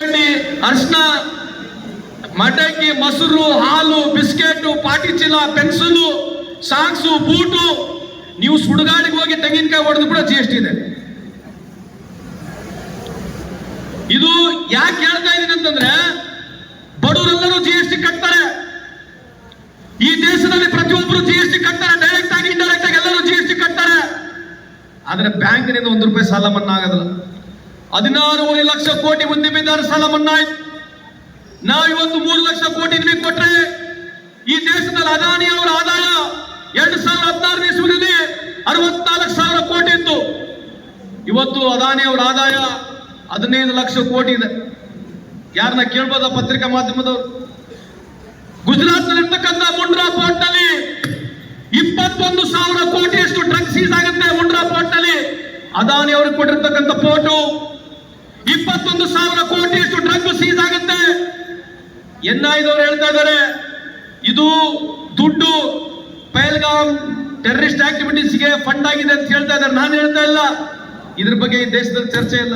ಅರ್ಶನ, ಮಟಕಿ, ಮೊಸರು, ಹಾಲು, ಬಿಸ್ಕೆಟ್, ಪಾಟಿ ಚೀಲ, ಪೆನ್ಸಿಲು, ಸಾಕ್ಸು, ಬೂಟು, ನೀವು ಸುಡುಗಾಡಿಗೆ ಹೋಗಿ ತೆಂಗಿನಕಾಯಿ ಹೊಡೆದು ಕೂಡ GST ಇದೆ. ಇದು ಯಾಕೆ ಹೇಳ್ತಾ ಇದೀನಿ ಅಂತಂದ್ರೆ, ಬಡವರೆಲ್ಲರೂ GST ಕಟ್ತಾರೆ. ಈ ದೇಶದಲ್ಲಿ ಪ್ರತಿಯೊಬ್ಬರು GST ಕಟ್ತಾರೆ, ಡೈರೆಕ್ಟ್ ಆಗಿ ಇಂಡೈರೆಕ್ಟ್ ಆಗಿ ಎಲ್ಲರೂ GST ಕಟ್ತಾರೆ. ಆದ್ರೆ ಬ್ಯಾಂಕಿನಿಂದ ₹1 ಸಾಲ ಮನ್ನಾ ಆಗೋದಿಲ್ಲ. 16 ಲಕ್ಷ ಕೋಟಿ ಉದ್ದಿಮೆದಾರ ಸಾಲ ಮನ್ನಾ ಆಯ್ತು. ನಾವಿವತ್ತು 3 ಲಕ್ಷ ಕೋಟಿ ನಿಮಗೆ ಕೊಟ್ರೆ, ಈ ದೇಶದಲ್ಲಿ ಅದಾನಿ ಅವರ ಆದಾಯ 2016 ಇಸ್ವಿನಲ್ಲಿ 64,000 ಕೋಟಿ ಇತ್ತು. ಇವತ್ತು ಅದಾನಿ ಅವರ ಆದಾಯ 15 ಲಕ್ಷ ಕೋಟಿ ಇದೆ. ಯಾರನ್ನ ಕೇಳ್ಬೋದ ಪತ್ರಿಕಾ ಮಾಧ್ಯಮದವರು? ಗುಜರಾತ್ನಲ್ಲಿರ್ತಕ್ಕಂಥ ಮುಂಡ್ರಾ ಪೋರ್ಟ್ ನಲ್ಲಿ 21,000 ಕೋಟಿಯಷ್ಟು ಡ್ರಗ್ ಸೀಸ್ ಆಗುತ್ತೆ. ಮುಂಡ್ರಾ ಪೋರ್ಟ್ ನಲ್ಲಿ ಅದಾನಿ ಅವ್ರಿಗೆ ಕೊಟ್ಟಿರ್ತಕ್ಕಂಥ ಪೋರ್ಟು 21,000 ಕೋಟಿಯಷ್ಟು ಡ್ರಗ್ ಸೀಸ್ ಆಗುತ್ತೆ. NIA ದವರು ಹೇಳ್ತಾ ಇದ್ದಾರೆ, ಇದು ದುಡ್ಡು ಪಹಲ್ಗಾಮ್ ಟೆರರಿಸ್ಟ್ ಆಕ್ಟಿವಿಟೀಸ್ಗೆ ಫಂಡ್ ಆಗಿದೆ ಅಂತ ಹೇಳ್ತಾ ಇದ್ದಾರೆ. ನಾನು ಹೇಳ್ತಾ ಇಲ್ಲ, ಇದ್ರ ಬಗ್ಗೆ ಈ ದೇಶದಲ್ಲಿ ಚರ್ಚೆ ಇಲ್ಲ.